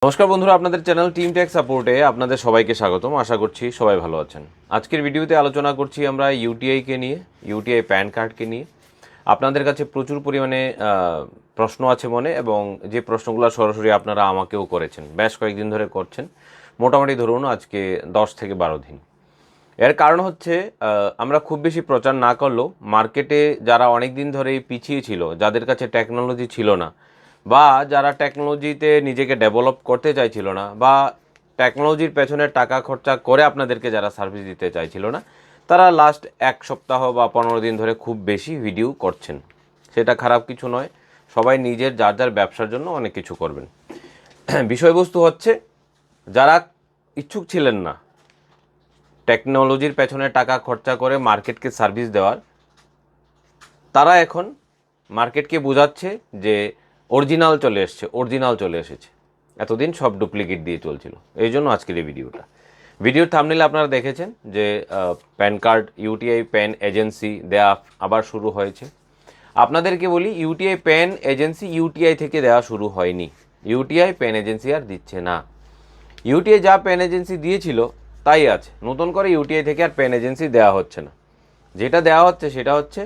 নমস্কার বন্ধুরা, আপনাদের চ্যানেল টিম টেক সাপোর্টে আপনাদের সবাইকে স্বাগতম। আশা করছি সবাই ভালো আছেন। আজকের ভিডিওতে আলোচনা করছি আমরা ইউটিআইকে নিয়ে, ইউটিআই প্যান কার্ডকে নিয়ে। আপনাদের কাছে প্রচুর পরিমাণে প্রশ্ন আছে মনে, এবং যে প্রশ্নগুলো সরাসরি আপনারা আমাকেও করেছেন, বেশ কয়েকদিন ধরে করছেন, মোটামুটি ধরুন আজকে 10 থেকে 12 দিন। এর কারণ হচ্ছে আমরা খুব বেশি প্রচার না করলেও মার্কেটে যারা অনেক দিন ধরেই পিছিয়ে ছিল, যাদের কাছে টেকনোলজি ছিল না, বা যারা টেকনোলজিতে নিজেকে ডেভেলপ করতে চাইছিল না, বা টেকনোলজির পেছনে টাকা খরচা করে আপনাদেরকে যারা সার্ভিস দিতে চাইছিল না, তারা লাস্ট এক সপ্তাহ বা 15 দিন ধরে খুব বেশি ভিডিও করছেন। সেটা খারাপ কিছু নয়, সবাই নিজের যার যার ব্যবসার জন্য অনেক কিছু করবেন। বিষয়বস্তু হচ্ছে, যারা ইচ্ছুক ছিলেন না টেকনোলজির পেছনে টাকা খরচা করে মার্কেটকে সার্ভিস দেওয়ার, তারা এখন মার্কেটকে বোঝাচ্ছে যে অরিজিনাল চলে এসেছে। এতদিন সব ডুপ্লিকেট দিয়ে চলছিল। এই জন্য আজকের এই ভিডিওর থাম্বনেইলে আপনারা দেখেছেন যে pan card UTI pan agency দেয়া আবার শুরু হয়েছে। আপনাদেরকে বলি, ইউটিআই প্যান এজেন্সি ইউটিআই থেকে দেওয়া শুরু হয়নি। ইউটিআই প্যান এজেন্সি আর দিচ্ছে না। ইউটিআই যা প্যান এজেন্সি দিয়েছিল তাই আছে, নতুন করে ইউটিআই থেকে আর প্যান এজেন্সি দেওয়া হচ্ছে না। যেটা দেওয়া হচ্ছে সেটা হচ্ছে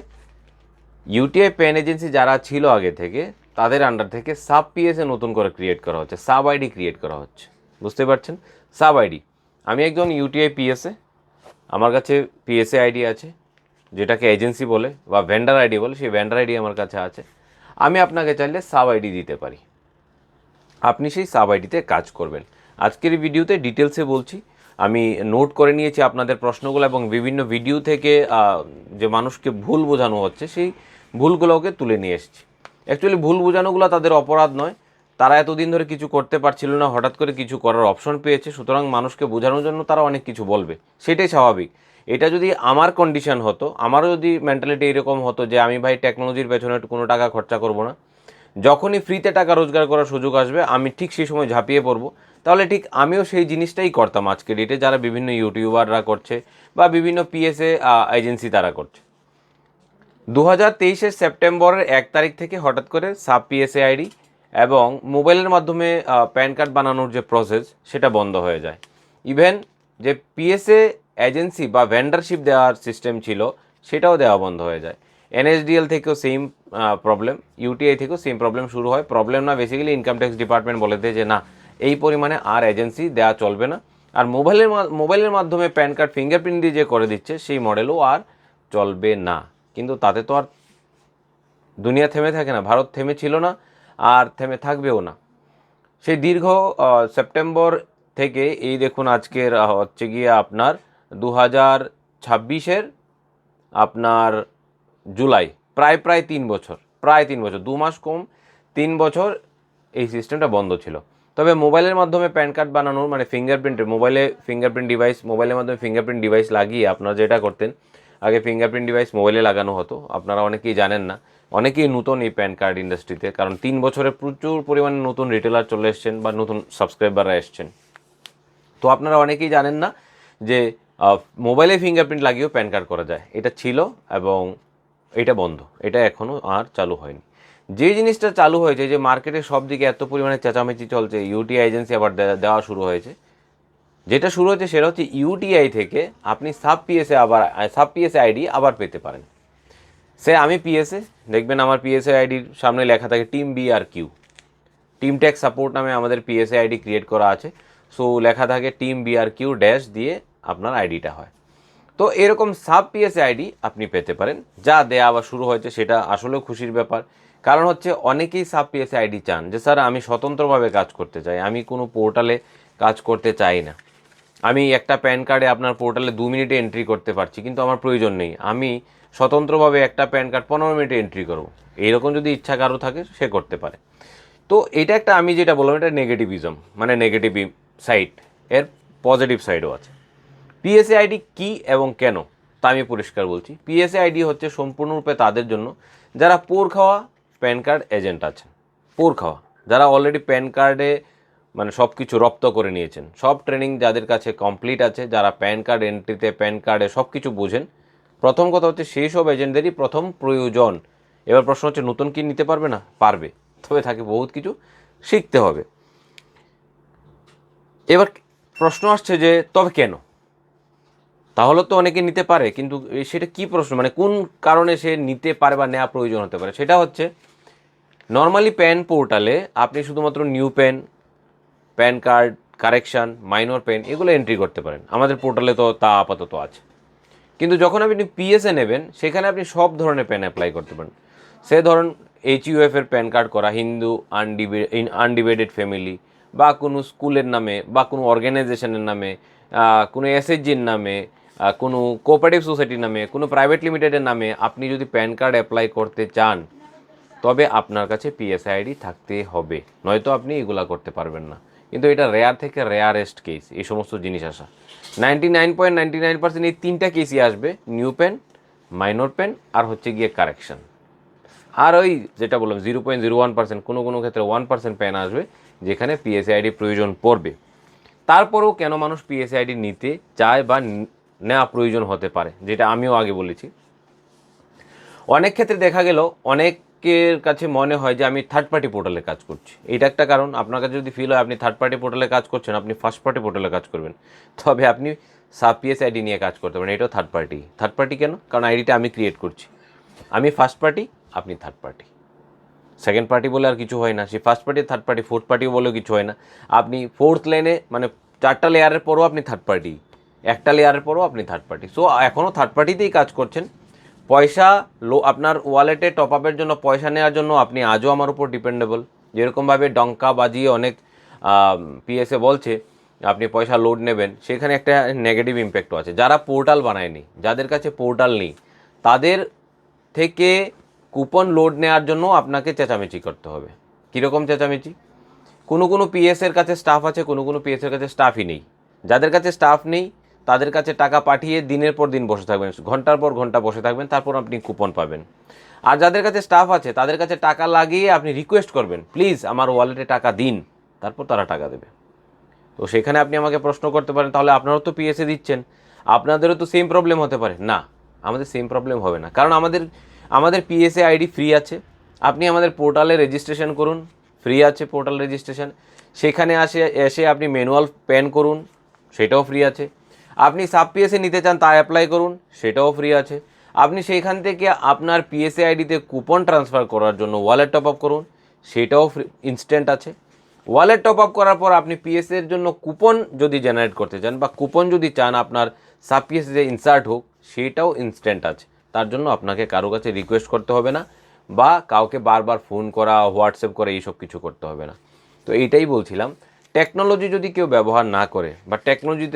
ইউটিআই প্যান এজেন্সি যারা ছিল আগে থেকে, তাদের আন্ডার থেকে সাব পিএসএ নতুন করে ক্রিয়েট করা হচ্ছে, সাব আইডি ক্রিয়েট করা হচ্ছে। বুঝতে পারছেন? Sub ID. আমি একজন ইউটিআই পিএসএ, আমার কাছে পিএসএ আইডি আছে, যেটাকে এজেন্সি বলে বা ভেন্ডার আইডি বলে, সেই ভেন্ডার আইডি আমার কাছে আছে। আমি আপনাকে চাইলে সাব আইডি দিতে পারি, আপনি সেই সাব আইডিতে কাজ করবেন। আজকের এই ভিডিওতে ডিটেলসে বলছি। আমি নোট করে নিয়েছি আপনাদের প্রশ্নগুলো, এবং বিভিন্ন ভিডিও থেকে যে মানুষকে ভুল বোঝানো হচ্ছে সেই ভুলগুলোকে তুলে নিয়ে এসেছি। অ্যাকচুয়ালি ভুল বোঝানোগুলো তাদের অপরাধ নয়, তারা এতদিন ধরে কিছু করতে পারছিল না, হঠাৎ করে কিছু করার অপশন পেয়েছে, সুতরাং মানুষকে বোঝানোর জন্য তারা অনেক কিছু বলবে, সেটাই স্বাভাবিক। এটা যদি আমার কন্ডিশন হতো, আমারও যদি মেন্টালিটি এরকম হতো যে আমি ভাই টেকনোলজির পেছনে কোনো টাকা খরচা করব না, যখনই ফ্রিতে টাকা রোজগার করার সুযোগ আসবে আমি ঠিক সেই সময় ঝাঁপিয়ে পড়বো, তাহলে ঠিক আমিও সেই জিনিসটাই করতাম আজকে ডেটে, যারা বিভিন্ন ইউটিউবাররা করছে বা বিভিন্ন পিএসএ এজেন্সি তারা করছে। 2023 সেপ্টেম্বরের 1 তারিখ থেকে হঠাৎ করে সাব পিএসএ আইডি এবং মোবাইলের মাধ্যমে প্যান কার্ড বানানোর যে প্রসেস, সেটা বন্ধ হয়ে যায়। ইভেন যে পিএসএ এজেন্সি বা ভেন্ডারশিপ দেওয়ার সিস্টেম ছিল, সেটাও দেওয়া বন্ধ হয়ে যায়। এনএসডিএল থেকেও সেম প্রবলেম, ইউটিআই থেকেও সেম প্রবলেম শুরু হয়। প্রবলেম না, বেসিক্যালি ইনকাম ট্যাক্স ডিপার্টমেন্ট বলে দেয় যে না, এই পরিমাণে আর এজেন্সি দেওয়া চলবে না। আর মোবাইলের মাধ্যমে প্যান কার্ড ফিঙ্গারপ্রিন্ট দিয়ে যে করে দিচ্ছে, সেই মডেলও আর চলবে না। কিন্তু তাতে তো আর দুনিয়া থেমে থাকে না, ভারত থেমে ছিল না, আর থেমে থাকবেও না। সেই দীর্ঘ সেপ্টেম্বর থেকে এই দেখুন আজকের হচ্ছে গিয়ে আপনার 2026 আপনার জুলাই, প্রায় 3 বছর, 2 মাস কম 3 বছর এই সিস্টেমটা বন্ধ ছিল। তবে মোবাইলের মাধ্যমে প্যান কার্ড বানানোর, মানে মোবাইলের মাধ্যমে ফিঙ্গারপ্রিন্ট ডিভাইস লাগিয়ে আপনারা যেটা করতেন, আগে ফিঙ্গারপ্রিন্ট ডিভাইস মোবাইলে লাগানো হতো। আপনারা অনেকেই জানেন না, অনেকেই নতুন এই প্যান কার্ড ইন্ডাস্ট্রিতে, কারণ 3 বছরে প্রচুর পরিমাণে নতুন রিটেলার চলে এসছেন বা নতুন সাবস্ক্রাইবাররা এসছেন। তো আপনারা অনেকেই জানেন না যে মোবাইলে ফিঙ্গারপ্রিন্ট লাগিয়েও প্যান কার্ড করা যায়। এটা ছিল এবং এটা বন্ধ, এটা এখনও আর চালু হয়নি। যে জিনিসটা চালু হয়েছে, যে মার্কেটে সব দিকে এত পরিমাণে চেঁচামেচি চলছে, ইউটিআই এজেন্সি আবার দেওয়া শুরু হয়েছে, যেটা শুরু হয়েছে সেটা হচ্ছে ইউটিআই থেকে আপনি সাব পিএসএ আইডি আবার পেতে পারেন। আমি পিএসএ, দেখবেন আমার পিএসএ আইডির সামনে লেখা থাকে টিম বি আর কিউ, টিম টেক সাপোর্ট নামে আমাদের পিএসএ আইডি ক্রিয়েট করা আছে। সো লেখা থাকে টিম বি আর কিউ ড্যাশ দিয়ে আপনার আইডিটা হয়। তো এরকম সাব পিএসএ আইডি আপনি পেতে পারেন, যা দেয়া আবার শুরু হয়েছে, সেটা আসলেও খুশির ব্যাপার। কারণ হচ্ছে অনেকেই সাব পিএসএ আইডি চান যে স্যার আমি স্বতন্ত্রভাবে কাজ করতে চাই, আমি কোনো পোর্টালে কাজ করতে চাই না, আমি একটা প্যান কার্ডে আপনার পোর্টালে 2 মিনিটে এন্ট্রি করতে পারছি, কিন্তু আমার প্রয়োজন নেই, আমি স্বতন্ত্রভাবে একটা প্যান কার্ড 15 মিনিটে এন্ট্রি করব। এইরকম যদি ইচ্ছা কারো থাকে, সে করতে পারে। তো এটা একটা, আমি যেটা বললাম, এটা নেগেটিভিজম, মানে নেগেটিভ সাইড। এর পজিটিভ সাইডও আছে। পিএসএ আইডি কী এবং কেন, তা আমি পরিষ্কার বলছি। পিএসএ আইডি হচ্ছে সম্পূর্ণরূপে তাদের জন্য যারা পোর খাওয়া প্যান কার্ড এজেন্ট আছেন। পোর খাওয়া, যারা অলরেডি প্যান কার্ডে মানে সব কিছু রপ্ত করে নিয়েছেন, সব ট্রেনিং যাদের কাছে কমপ্লিট আছে, যারা প্যান কার্ড এন্ট্রিতে, প্যান কার্ডে সব কিছু বোঝেন। প্রথম কথা হচ্ছে সেই সব এজেন্টদেরই প্রথম প্রয়োজন। এবার প্রশ্ন হচ্ছে, নতুন কি নিতে পারবে না? পারবে, তবে তাকে বহুত কিছু শিখতে হবে। এবার প্রশ্ন আসছে যে তবে কেন? তাহলে তো অনেকে নিতে পারে, কিন্তু সেটা কি প্রশ্ন, মানে কোন কারণে সে নিতে পারে বা নেওয়া প্রয়োজন হতে পারে? সেটা হচ্ছে নর্মালি প্যান পোর্টালে আপনি শুধুমাত্র new pan, pan card, correction, minor pan এগুলো এন্ট্রি করতে পারেন। আমাদের পোর্টালে তো তা আপাতত আছে। কিন্তু যখন আপনি পিএসএ নেবেন সেখানে আপনি সব ধরনের প্যান অ্যাপ্লাই করতে পারেন। সে ধরুন এইচইউএফ এর প্যান কার্ড করা, হিন্দু আনডিভাইডেড ফ্যামিলি, বা কোনো স্কুলের নামে, বা কোনো অর্গানাইজেশনের নামে, কোনো এসএইচজির নামে, কোনো কোঅপারেটিভ সোসাইটির নামে, কোনো প্রাইভেট লিমিটেডের নামে আপনি যদি প্যান কার্ড অ্যাপ্লাই করতে চান, তবে আপনার কাছে পিএসএ আইডি থাকতে হবে, নয়তো আপনি এগুলা করতে পারবেন না। কিন্তু এটা রেয়ার থেকে রেয়ারেস্ট কেস এই সমস্ত জিনিস আসা। 99.99% এই তিনটা কেসই আসবে, নিউ পেন, মাইনর পেন, আর হচ্ছে গিয়ে কারেকশন। আর ওই যেটা বললাম 0.01%, কোনো কোনো ক্ষেত্রে 1% পেন আসবে যেখানে পিএসএ আইডি প্রয়োজন পড়বে। তারপরেও কেন মানুষ পিএসএ আইডি নিতে চায় বা নেওয়া প্রয়োজন হতে পারে, যেটা আমিও আগে বলেছি। অনেক ক্ষেত্রে দেখা গেল অনেকের কাছে মনে হয় যে আমি থার্ড পার্টি পোর্টালে কাজ করছি। এটা একটা কারণ। আপনার কাছে যদি ফিল হয় আপনি থার্ড পার্টি পোর্টালে কাজ করছেন, আপনি ফার্স্ট পার্টি পোর্টালে কাজ করবেন, তবে আপনি সাব পিএস আইডি নিয়ে কাজ করতে পারেন। এটাও থার্ড পার্টি। থার্ড পার্টি কেন? কারণ আইডিটা আমি ক্রিয়েট করছি। আমি ফার্স্ট পার্টি, আপনি থার্ড পার্টি। সেকেন্ড পার্টি বলে আর কিছু হয় না। সেই first party, third party, fourth পার্টিও বলেও কিছু হয় না। আপনি ফোর্থ লেনে, মানে 4টা লেয়ারের পরও আপনি থার্ড পার্টি, একটা লেয়ারের পরও আপনি থার্ড পার্টি। সো এখনও থার্ড পার্টিতেই কাজ করছেন। পয়সা আপনার ওয়ালেটে টপ আপের জন্য, পয়সা নেওয়ার জন্য আপনি আজও আমার উপর ডিপেন্ডেবল। যেরকমভাবে ডঙ্কা বাজিয়ে অনেক পিএসএ বলছে আপনি পয়সা লোড নেবেন, সেখানে একটা নেগেটিভ ইম্প্যাক্টও আছে। যারা পোর্টাল বানায়নি, যাদের কাছে পোর্টাল নেই, তাদের থেকে কুপন লোড নেওয়ার জন্য আপনাকে চেঁচামেচি করতে হবে। কীরকম চেঁচামেচি? কোনো কোনো পিএসের কাছে স্টাফ আছে, কোনো কোনো পিএসের কাছে স্টাফই নেই। যাদের কাছে স্টাফ নেই তাদের কাছে টাকা পাঠিয়ে দিনের পর দিন বসে থাকবেন, ঘন্টার পর ঘন্টা বসে থাকবেন, তারপর আপনি কুপন পাবেন। আর যাদের কাছে স্টাফ আছে তাদের কাছে টাকা লাগিয়ে আপনি রিকোয়েস্ট করবেন, প্লিজ আমার ওয়ালেটে টাকা দিন, তারপর তারা টাকা দেবে। তো সেখানে আপনি আমাকে প্রশ্ন করতে পারেন, তাহলে আপনারাও তো পিএসএ দিচ্ছেন, আপনাদেরও তো সেম প্রবলেম হতে পারে। না, আমাদের সেম প্রবলেম হবে না, কারণ আমাদের পিএসএ আইডি ফ্রি আছে। আপনি আমাদের পোর্টালে রেজিস্ট্রেশন করুন, ফ্রি আছে পোর্টাল রেজিস্ট্রেশন। সেখানে এসে আপনি ম্যানুয়াল প্যান করুন, সেটাও ফ্রি আছে। আপনি সাব পিএসএ নিতে চান, তা অ্যাপ্লাই করুন, সেটাও ফ্রি আছে। আপনি সেইখান থেকে আপনার পিএসএ আইডিতে কুপন ট্রান্সফার করার জন্য ওয়ালেট টপ আপ করুন, সেটাও ফ্রি, ইনস্ট্যান্ট আছে। ওয়ালেট টপ আপ করার পর আপনি পিএসএর জন্য কুপন যদি জেনারেট করতে চান, বা কুপন যদি চান আপনার সাব পিএসএ ইনসার্ট হোক, সেটাও ইনস্ট্যান্ট আছে। তার জন্য আপনাকে কারো কাছে রিকোয়েস্ট করতে হবে না, বা কাউকে বারবার ফোন করা, হোয়াটসঅ্যাপ করে এইসব কিছু করতে হবে না। তো এইটাই বলছিলাম, টেকনোলজি যদি কেউ ব্যবহার না করে, বা টেকনোলজির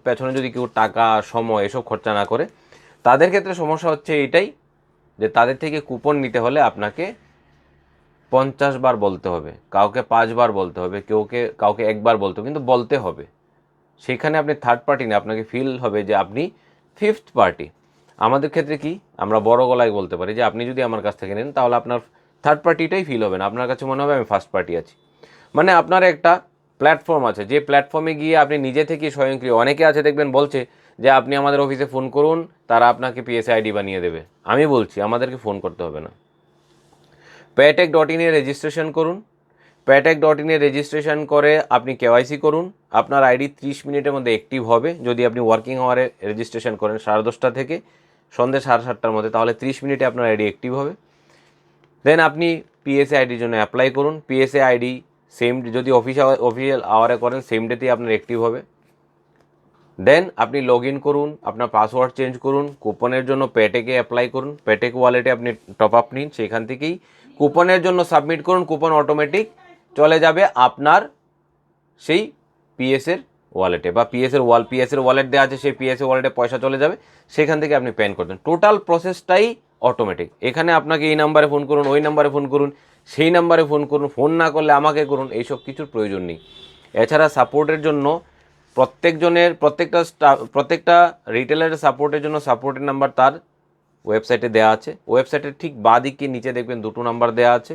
পেছনে যদি কেউ টাকা, সময় এসব খরচা না করে, তাদের ক্ষেত্রে সমস্যা হচ্ছে এইটাই যে তাদের থেকে কুপন নিতে হলে আপনাকে 50 বার বলতে হবে, কাউকে 5 বার বলতে হবে, কাউকে 1 বার বলতে হবে, কিন্তু বলতে হবে। সেখানে আপনি থার্ড পার্টি না, আপনাকে ফিল হবে যে আপনি ফিফথ পার্টি। আমাদের ক্ষেত্রে কি, আমরা বড় গলায় বলতে পারি যে আপনি যদি আমার কাছ থেকে নেন তাহলে আপনার থার্ড পার্টিটাই ফিল হবে না, আপনার কাছে মনে হবে আমি ফার্স্ট পার্টি আছি। মানে আপনার একটা প্ল্যাটফর্ম আছে, যে প্ল্যাটফর্মে গিয়ে আপনি নিজে থেকে স্বয়ংক্রিয়, অনেকে আছে দেখবেন বলছে যে আপনি আমাদের অফিসে ফোন করুন, তারা আপনাকে পিএসএ আইডি বানিয়ে দেবে। আমি বলছি আমাদেরকে ফোন করতে হবে না, paytech.in এ রেজিস্ট্রেশন করুন। paytech.in এ রেজিস্ট্রেশন করে আপনি কেওয়াইসি করুন, আপনার আইডি 30 মিনিটের মধ্যে অ্যাক্টিভ হবে। যদি আপনি ওয়ার্কিং আওয়ারে রেজিস্ট্রেশন করেন 10:30 থেকে সন্ধ্যে 7:30টার মধ্যে, তাহলে 30 মিনিটে আপনার আইডি অ্যাক্টিভ হবে। দেন আপনি পিএসএ আইডির জন্য অ্যাপ্লাই করুন। পিএসএ আইডি সেম, যদি অফিসিয়াল আওয়ারে করেন সেম ডেতেই আপনার অ্যাক্টিভ হবে। দেন আপনি লগ ইন করুন, আপনার পাসওয়ার্ড চেঞ্জ করুন, কুপনের জন্য পেটেকে অ্যাপ্লাই করুন, পেটেক ওয়ালেটে আপনি টপ আপ নিন, সেখান থেকেই কুপনের জন্য সাবমিট করুন। কুপন অটোমেটিক চলে যাবে আপনার সেই পিএসের ওয়ালেটে, বা পিএসের ওয়ালেট দেওয়া আছে, সেই পিএসের ওয়ালেটে পয়সা চলে যাবে, সেখান থেকে আপনি পেন করবেন। টোটাল প্রসেসটাই অটোমেটিক। এখানে আপনাকে এই নাম্বারে ফোন করুন, ওই নাম্বারে ফোন করুন, সেই নাম্বারে ফোন করুন, ফোন না করলে আমাকে করুন, এইসব কিছুর প্রয়োজন নেই। এছাড়া সাপোর্টের জন্য প্রত্যেকটা রিটেলারের সাপোর্টের জন্য সাপোর্টের নাম্বার তার ওয়েবসাইটে দেওয়া আছে। ওয়েবসাইটের ঠিক বাঁদিকে নিচে দেখবেন 2টো নাম্বার দেওয়া আছে,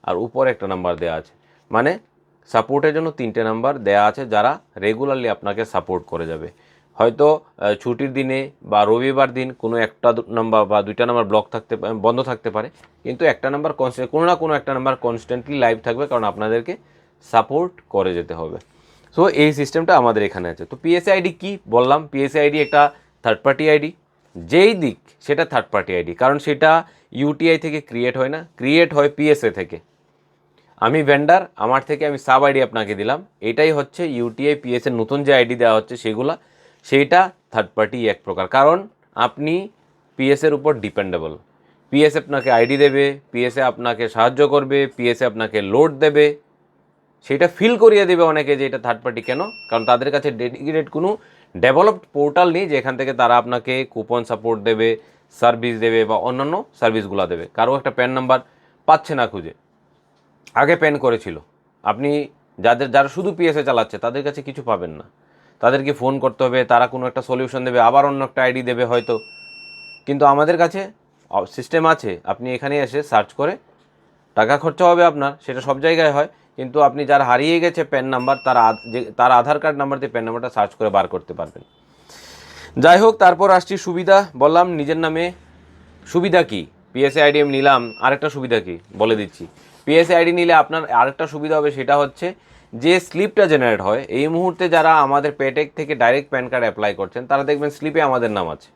আর উপরে একটা নাম্বার দেওয়া আছে। মানে সাপোর্টের জন্য 3টে নাম্বার দেওয়া আছে, যারা রেগুলারলি আপনাকে সাপোর্ট করে যাবে। হয়তো ছুটির দিনে বা রবিবার দিন কোনো একটা নাম্বার বা 2টা নাম্বার বন্ধ থাকতে পারে, কিন্তু একটা নাম্বার কোনো না কোনো একটা নাম্বার কনস্ট্যান্টলি লাইভ থাকবে, কারণ আপনাদেরকে সাপোর্ট করে যেতে হবে। সো এই সিস্টেমটা আমাদের এখানে আছে। তো পিএসএ আইডি কী বললাম, পিএসএ আইডি একটা থার্ড পার্টি আইডি, যেই দিক সেটা থার্ড পার্টি আইডি, কারণ সেটা ইউটিআই থেকে ক্রিয়েট হয় না, ক্রিয়েট হয় পিএসএ থেকে। আমি ভেন্ডার, আমার থেকে আমি সাব আইডি আপনাকে দিলাম, এটাই হচ্ছে ইউটিআই পিএসএ নতুন যে আইডি দেওয়া হচ্ছে সেগুলা, সেইটা থার্ড পার্টি এক প্রকার, কারণ আপনি পিএসএর উপর ডিপেন্ডেবল। পিএসএ আপনাকে আইডি দেবে, পিএসএ আপনাকে সাহায্য করবে, পিএসএ আপনাকে লোড দেবে, সেটা ফিল করিয়ে দেবে অনেকে যে এটা থার্ড পার্টি। কেন? কারণ তাদের কাছে ডেডিকেটেড কোনো ডেভেলপড পোর্টাল নেই যেখান থেকে তারা আপনাকে কুপন সাপোর্ট দেবে, সার্ভিস দেবে বা অন্যান্য সার্ভিসগুলো দেবে। কারো একটা প্যান নাম্বার পাচ্ছে না খুঁজে, আগে প্যান করেছিল, আপনি যারা শুধু পিএসএ চালাচ্ছে তাদের কাছে কিছু পাবেন না, তাদেরকে ফোন করতে হবে, তারা কোনো একটা সলিউশন দেবে, আবার অন্য একটা আইডি দেবে হয়তো। কিন্তু আমাদের কাছে সিস্টেম আছে, আপনি এখানে এসে সার্চ করে, টাকা খরচা হবে আপনার, সেটা সব জায়গায় হয়, কিন্তু আপনি যার হারিয়ে গেছে প্যান নাম্বার তার আধার কার্ড নাম্বার দিয়ে প্যান নাম্বারটা সার্চ করে বার করতে পারবেন। যাই হোক, তারপর আসছি সুবিধা। বললাম নিজের নামে, সুবিধা কি? পিএসএ আইডি আমি নিলাম, আরেকটা সুবিধা কি বলে দিচ্ছি। পিএসএ আইডি নিলে আপনার আরেকটা সুবিধা হবে, সেটা হচ্ছে যে স্লিপটা জেনারেট হয় এই মুহূর্তে, যারা আমাদের পেটেক থেকে ডাইরেক্ট প্যান কার্ড অ্যাপ্লাই করছেন তারা দেখবেন স্লিপে আমাদের নাম আছে,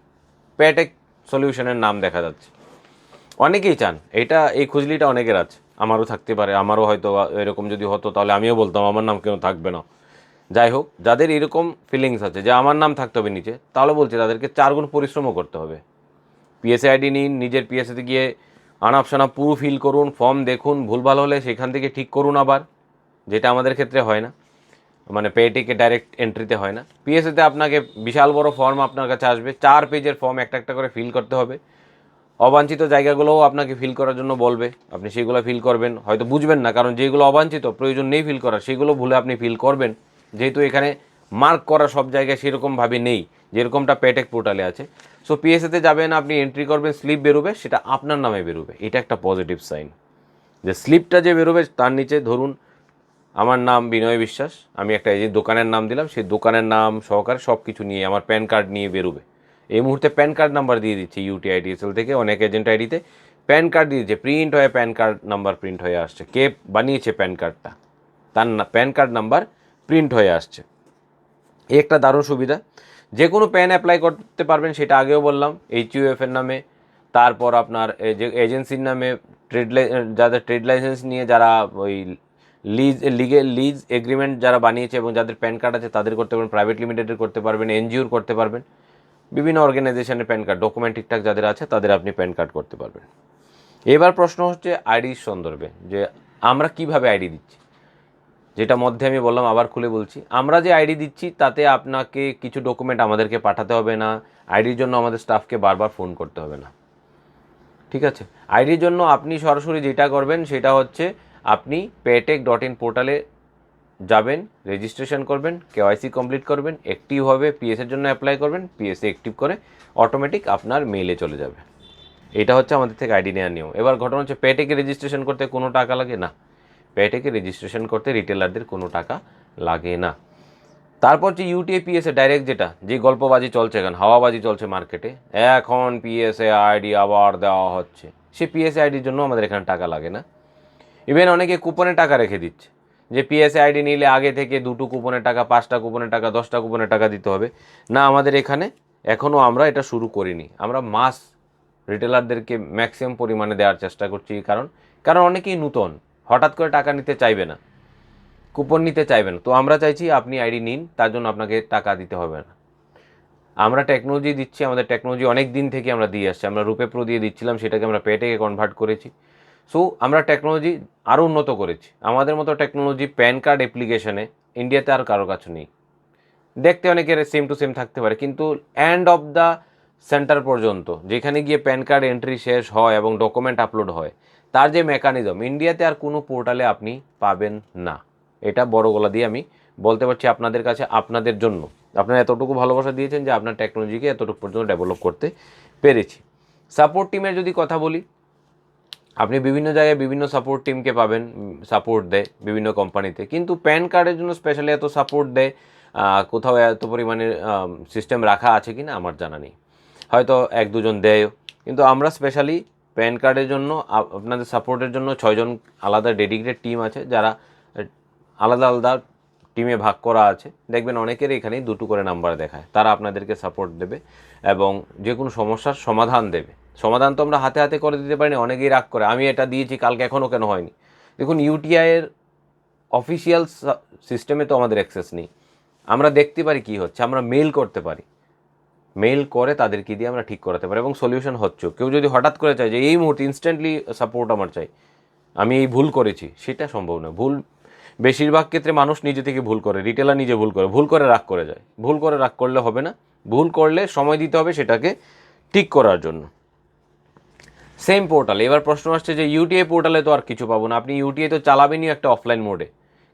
পেটেক সলিউশনের নাম দেখা যাচ্ছে। অনেকেই চান এটা, এই খুজলিটা অনেকের আছে, আমারও থাকতে পারে, আমারও হয়তো এরকম যদি হতো তাহলে আমিও বলতাম আমার নাম কেন থাকবে না। যাই হোক, যাদের এরকম ফিলিংস আছে যে আমার নাম থাকতে হবে নিচে, তাহলে বলছে তাদেরকে 4 গুণ পরিশ্রমও করতে হবে। পিএসএ আইডি নিন, নিজের পিএসএতে গিয়ে আনাপশানা পুরো ফিল করুন, ফর্ম দেখুন, ভুলভাল হলে সেখান থেকে ঠিক করুন আবার, যেটা আমাদের ক্ষেত্রে হয় না, মানে পেটিকে ডাইরেক্ট এন্ট্রিতে হয় না। পিএসএতে আপনাকে বিশাল বড় ফর্ম আপনার কাছে আসবে, 4 পেজের ফর্ম একটা একটা করে ফিল করতে হবে। অবাঞ্ছিত জায়গাগুলোও আপনাকে ফিল করার জন্য বলবে, আপনি সেগুলো ফিল করবেন, হয়তো বুঝবেন না, কারণ যেগুলো অবাঞ্ছিত প্রয়োজন নেই ফিল করার সেগুলো ভুলে আপনি ফিল করবেন, যেহেতু এখানে মার্ক করা সব জায়গায় সেরকমভাবে নেই যেরকমটা পেটেক পোর্টালে আছে। সো পিএসএতে যাবেন, আপনি এন্ট্রি করবেন, স্লিপ বেরোবে, সেটা আপনার নামে বেরোবে, এটা একটা পজিটিভ সাইন। যে স্লিপটা যে বেরোবে তার নিচে ধরুন আমার নাম বিনয় বিশ্বাস, আমি একটা এই যে দোকানের নাম দিলাম, সেই দোকানের নাম সহকারে সব কিছু নিয়ে আমার প্যান কার্ড নিয়ে বেরোবে। এই মুহূর্তে প্যান কার্ড নাম্বার দিয়ে দিচ্ছি ইউটিআইডিএসএল থেকে, অনেক এজেন্ট আইডিতে প্যান কার্ড দিয়ে দিচ্ছে, প্রিন্ট হয়ে প্যান কার্ড নাম্বার প্রিন্ট হয়ে আসছে, কে বানিয়েছে প্যান কার্ডটা তার প্যান কার্ড নাম্বার প্রিন্ট হয়ে আসছে। এই একটা দারুণ সুবিধা। যে কোনো প্যান অ্যাপ্লাই করতে পারবেন, সেটা আগেও বললাম, এইচইউএফের নামে, তারপর আপনার যে এজেন্সির নামে, যাদের ট্রেড লাইসেন্স নিয়ে যারা ওই লিজ এগ্রিমেন্ট যারা বানিয়েছে এবং যাদের প্যান কার্ড আছে তাদের করতে পারবেন, প্রাইভেট লিমিটেডের করতে পারবেন, এনজিওর করতে পারবেন, বিভিন্ন অর্গানাইজেশনের প্যান কার্ড ডকুমেন্ট ঠিকঠাক যাদের আছে তাদের আপনি প্যান কার্ড করতে পারবেন। এবার প্রশ্ন হচ্ছে আইডির সন্দর্ভে, যে আমরা কিভাবে আইডি দিচ্ছি, যেটা মধ্যে আমি বললাম, আবার খুলে বলছি, আমরা যে আইডি দিচ্ছি তাতে আপনাকে কিছু ডকুমেন্ট আমাদেরকে পাঠাতে হবে না, আইডির জন্য আমাদের স্টাফকে বারবার ফোন করতে হবে না, ঠিক আছে? আইডির জন্য আপনি সরাসরি যেটা করবেন সেটা হচ্ছে আপনি paytech.in পোর্টালে যাবেন, রেজিস্ট্রেশন করবেন, কেওয়াইসি কমপ্লিট করবেন, অ্যাক্টিভ হবে, পিএসের জন্য অ্যাপ্লাই করবেন, পিএসএ অ্যাক্টিভ করে অটোমেটিক আপনার মেইলে চলে যাবে। এটা হচ্ছে আমাদের থেকে আইডি নেওয়ার নিয়ম। এবার ঘটনা হচ্ছে পেটেকে রেজিস্ট্রেশন করতে কোনো টাকা লাগে না, পেটেকে রেজিস্ট্রেশন করতে রিটেলারদের কোনো টাকা লাগে না। তারপর যে ইউটিআই পিএসএ ডাইরেক্ট, যে গল্পবাজি চলছে, এখন হাওয়াবাজি চলছে মার্কেটে, এখন পিএসএ আইডি আবার দেওয়া হচ্ছে, সে পিএসএ আইডির জন্য আমাদের এখানে টাকা লাগে না। ইভেন অনেকে কুপনে টাকা রেখে দিচ্ছে, যে পিএসএ আইডি নিলে আগে থেকে 2টো কুপনের টাকা, 5টা কুপনের টাকা, 10টা কুপনের টাকা দিতে হবে না। আমাদের এখানে এখনও আমরা এটা শুরু করিনি, আমরা মাস রিটেলারদেরকে ম্যাক্সিমাম পরিমাণে দেওয়ার চেষ্টা করছি, কারণ অনেকেই নতুন, হঠাৎ করে টাকা নিতে চাইবে না, কুপন নিতে চাইবেন। তো আমরা চাইছি আপনি আইডি নিন, তার জন্য আপনাকে টাকা দিতে হবে না। আমরা টেকনোলজি দিচ্ছি, আমাদের টেকনোলজি অনেক দিন থেকে আমরা দিয়ে আসছি, আমরা রূপে প্রো দিয়ে দিচ্ছিলাম, সেটাকে আমরা পেটেকে কনভার্ট করেছি। সো আমরা টেকনোলজি আরও উন্নত করেছি, আমাদের মতো টেকনোলজি প্যান কার্ড অ্যাপ্লিকেশনে ইন্ডিয়াতে আর কারো কাছে নেই। দেখতে অনেকের সেম টু সেম থাকতে পারে, কিন্তু এন্ড অফ দ্য সেন্টার পর্যন্ত, যেখানে গিয়ে প্যান কার্ড এন্ট্রি শেষ হয় এবং ডকুমেন্ট আপলোড হয়, তার যে মেকানিজম ইন্ডিয়াতে আর কোনো পোর্টালে আপনি পাবেন না। এটা বড় গলা দিয়ে আমি বলতে পারছি আপনাদের কাছে, আপনাদের জন্য। আপনারা এতটুকু ভালোবাসা দিয়েছেন যে আপনার টেকনোলজিকে এতটুকু পর্যন্ত ডেভেলপ করতে পেরেছি। সাপোর্ট টিমের যদি কথা বলি, আপনি বিভিন্ন জায়গায় বিভিন্ন সাপোর্ট টিমকে পাবেন, সাপোর্ট দেয় বিভিন্ন কোম্পানিতে, কিন্তু প্যান কার্ডের জন্য স্পেশালি এত সাপোর্ট দেয় কোথাও এত পরিমাণে সিস্টেম রাখা আছে কি না আমার জানা নেই, হয়তো 1-2 জন দেয়ও, কিন্তু আমরা স্পেশালি প্যান কার্ডের জন্য আপনাদের সাপোর্টের জন্য 6 জন আলাদা ডেডিকেটেড টিম আছে, যারা আলাদা আলাদা টিমে ভাগ করা আছে, দেখবেন অনেকের এখানেই 2টো করে নাম্বার দেখায়। তারা আপনাদেরকে সাপোর্ট দেবে এবং যে কোনো সমস্যার সমাধান দেবে। সমাধান তো আমরা হাতে হাতে করে দিতে পারি না, অনেকেই রাগ করে আমি এটা দিয়েছি কালকে এখনও কেন হয়নি। দেখুন ইউটিআইয়ের অফিসিয়াল সিস্টেমে তো আমাদের অ্যাক্সেস নেই, আমরা দেখতে পারি কি হচ্ছে, আমরা মেল করতে পারি, মেল করে তাদেরকে দিয়ে আমরা ঠিক করাতে পারি এবং সলিউশন হচ্ছে। কেউ যদি হঠাৎ করে চায় যে এই মুহূর্তে ইনস্ট্যান্টলি সাপোর্ট আমার চাই, আমি এই ভুল করেছি, সেটা সম্ভব না। ভুল বেশিরভাগ ক্ষেত্রে মানুষ নিজে থেকে ভুল করে, রিটেলার নিজে ভুল করে রাগ করে যায়। ভুল করে রাগ করলে হবে না, ভুল করলে সময় দিতে হবে সেটাকে ঠিক করার জন্য। Same portal. এবার প্রশ্ন আসছে যে ইউটিআই পোর্টালে তো আর কিছু পাবো না, আপনি ইউটিআই তো চালাবেনই একটা অফলাইন মোডে,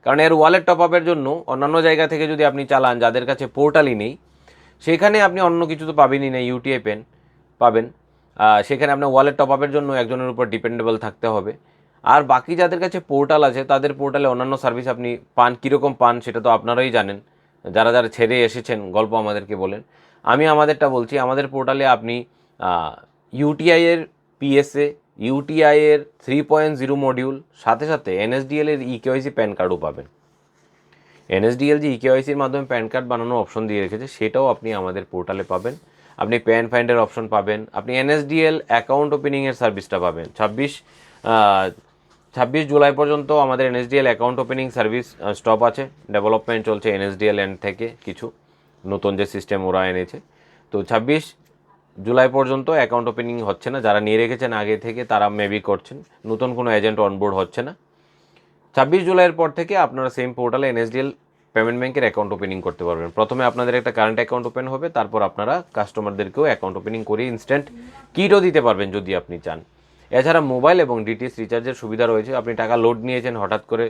কারণ এর ওয়ালেট টপ আপের জন্য অন্যান্য জায়গা থেকে যদি আপনি চালান যাদের কাছে পোর্টালই নেই, সেখানে আপনি অন্য কিছু তো পাবেনই না, ইউটিআই পেন পাবেন। সেখানে আপনার ওয়ালেট টপ আপের জন্য একজনের উপর ডিপেন্ডেবল থাকতে হবে। আর বাকি যাদের কাছে পোর্টাল আছে তাদের পোর্টালে অন্যান্য সার্ভিস আপনি পান, কীরকম পান সেটা তো আপনারাই জানেন, যারা যারা ছেড়ে এসেছেন গল্প আমাদেরকে বলেন। আমি আমাদেরটা বলছি, আমাদের পোর্টালে আপনি ইউটিআইয়ের পিএসএ, ইউটিআইয়ের 3.0 মডিউল, সাথে সাথে এনএসডিএল এর ইকেওয়াইসি প্যান কার্ডও পাবেন। এনএসডিএল যে ইকেওয়াইসির মাধ্যমে প্যান কার্ড বানানোর অপশন দিয়ে রেখেছে সেটাও আপনি আমাদের পোর্টালে পাবেন। আপনি প্যান ফাইন্ডের অপশন পাবেন, আপনি এনএসডিএল অ্যাকাউন্ট ওপেনিংয়ের সার্ভিসটা পাবেন। 26 জুলাই পর্যন্ত আমাদের NSDL account opening service stop আছে, ডেভেলপমেন্ট চলছে এনএসডিএল এন্ড থেকে, কিছু নতুন যে সিস্টেম ওরা এনেছে। তো 26 জুলাই পর্যন্ত অ্যাকাউন্ট ওপেনিং হচ্ছে না, যারা নিয়ে রেখেছেন আগে থেকে তারা মেবি করছেন, নতুন কোনো এজেন্ট অনবোর্ড হচ্ছে না। 26 জুলাইয়ের পর থেকে আপনারা সেম পোর্টালে এনএসডিএল পেমেন্ট ব্যাংকের অ্যাকাউন্ট ওপেনিং করতে পারবেন। প্রথমে আপনাদের একটা কারেন্ট অ্যাকাউন্ট ওপেন হবে, তারপর আপনারা কাস্টমারদেরকেও অ্যাকাউন্ট ওপেনিং করে ইনস্ট্যান্ট কিটও দিতে পারবেন যদি আপনি চান। এছাড়া মোবাইল এবং ডিটিএস রিচার্জের সুবিধা রয়েছে, আপনি টাকা লোড নিয়েছেন, হঠাৎ করে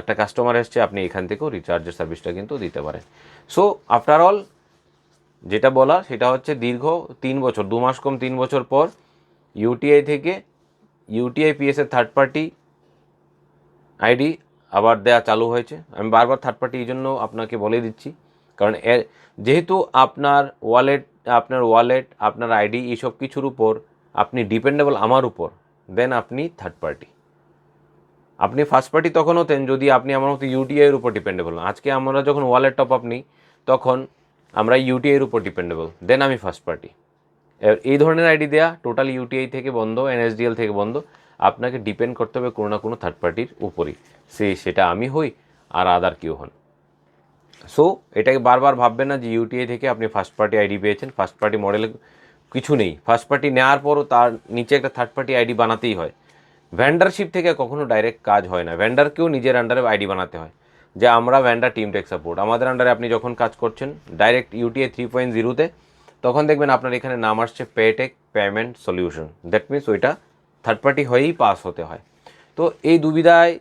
একটা কাস্টমার এসছে, আপনি এখান থেকেও রিচার্জের সার্ভিসটা কিন্তু দিতে পারেন। সো আফটার অল যেটা বলা সেটা হচ্ছে দীর্ঘ 3 বছর, 2 মাস কম 3 বছর পর ইউটিআই থেকে ইউটিআই পিএসের থার্ড পার্টি আইডি আবার দেয়া চালু হয়েছে। আমি বারবার থার্ড পার্টি এই জন্য আপনাকে বলে দিচ্ছি, কারণ যেহেতু আপনার ওয়ালেট আপনার আইডি এইসব কিছুর উপর আপনি ডিপেন্ডেবল আমার উপর, দেন আপনি থার্ড পার্টি। আপনি ফার্স্ট পার্টি তখন হতেন যদি আপনি আমার মতো ইউটিআইয়ের উপর ডিপেন্ডেবল না। আজকে আমরা যখন ওয়ালেট টপ আপ নিই তখন আমরা ইউটিআইয়ের উপর ডিপেন্ডেবল, দেন আমি ফার্স্ট পার্টি। এই ধরনের আইডি দেয়া টোটাল ইউটিআই থেকে বন্ধ, এনএসডিএল থেকে বন্ধ। আপনাকে ডিপেন্ড করতে হবে কোনো না কোনো থার্ড পার্টির উপরই, সেটা আমি হই আর আদার কেউ হন। সো এটাকে বারবার ভাববেন না যে ইউটিআই থেকে আপনি ফার্স্ট পার্টি আইডি পেয়েছেন। ফার্স্ট পার্টি মডেলে কিছু নেই, ফার্স্ট পার্টি নেওয়ার পরও তার নিচে একটা থার্ড পার্টি আইডি বানাতেই হয়। ভ্যান্ডারশিপ থেকে কখনো ডাইরেক্ট কাজ হয় না, ভ্যান্ডারকেও নিজের আন্ডারে আইডি বানাতে হয়। যে আমরা ভ্যান্ডার টিম টেক সাপোর্ট, আমাদের আন্ডারে আপনি যখন কাজ করছেন ডাইরেক্ট ইউটিআই 3.0-তে, তখন দেখবেন আপনার এখানে নাম আসছে Patek payment solution. That means ওইটা থার্ড পার্টি হয়েই পাস হতে হয়। তো এই দুবিধায়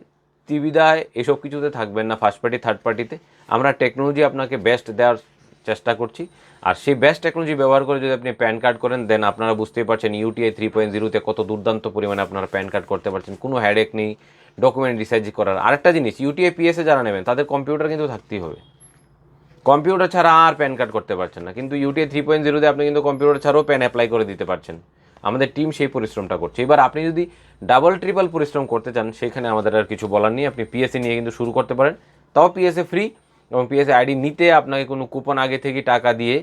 ত্রিবিধায় এসব কিছুতে থাকবেন না ফার্স্ট পার্টি থার্ড পার্টিতে। আমরা টেকনোলজি আপনাকে বেস্ট দেওয়ার চেষ্টা করছি, আর সেই বেস্ট টেকনোলজি ব্যবহার করে যদি আপনি প্যান কার্ড করেন, দেন আপনারা বুঝতেই পারছেন ইউটিআই 3.0-তে কত দুর্দান্ত পরিমাণে আপনারা প্যান কার্ড করতে পারছেন, কোনো হেডেক নেই ডকুমেন্ট রিসার্চ করার। আরেকটা জিনিস, ইউটিআই পিএসএ যারা নেবেন তাদের কম্পিউটার কিন্তু থাকতেই হবে, কম্পিউটার ছাড়া আর প্যান কার্ড করতে পারছেন না। কিন্তু ইউটিআই 3.0-তে আপনি কিন্তু কম্পিউটার ছাড়াও প্যান অ্যাপ্লাই করে দিতে পারছেন। আমাদের টিম সেই পরিশ্রমটা করছে। এবার আপনি যদি ডাবল ট্রিপল পরিশ্রম করতে চান, সেখানে আমাদের আর কিছু বলার নেই, আপনি পিএসএ নিয়ে কিন্তু শুরু করতে পারেন। তাও পিএসএ ফ্রি, এবং পিএসএ আইডি নিতে আপনাকে কোনো কুপন আগে থেকে টাকা দিয়ে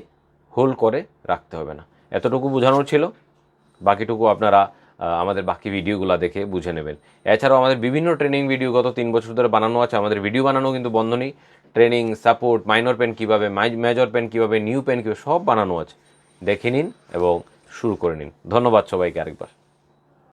হোল্ড করে রাখতে হবে না। এতটুকু বোঝানোর ছিল, বাকিটুকু আপনারা আমাদের বাকি ভিডিওগুলো দেখে বুঝে নেবেন। এছাড়াও আমাদের বিভিন্ন ট্রেনিং ভিডিও গত 3 বছর ধরে বানানো আছে, আমাদের ভিডিও বানানো কিন্তু বন্ধ নেই। ট্রেনিং, সাপোর্ট, মাইনর পেন কীভাবে, মেজর পেন কীভাবে, নিউ পেন কীভাবে, সব বানানো আছে, দেখে নিন এবং শুরু করে নিন। ধন্যবাদ সবাইকে আরেকবার।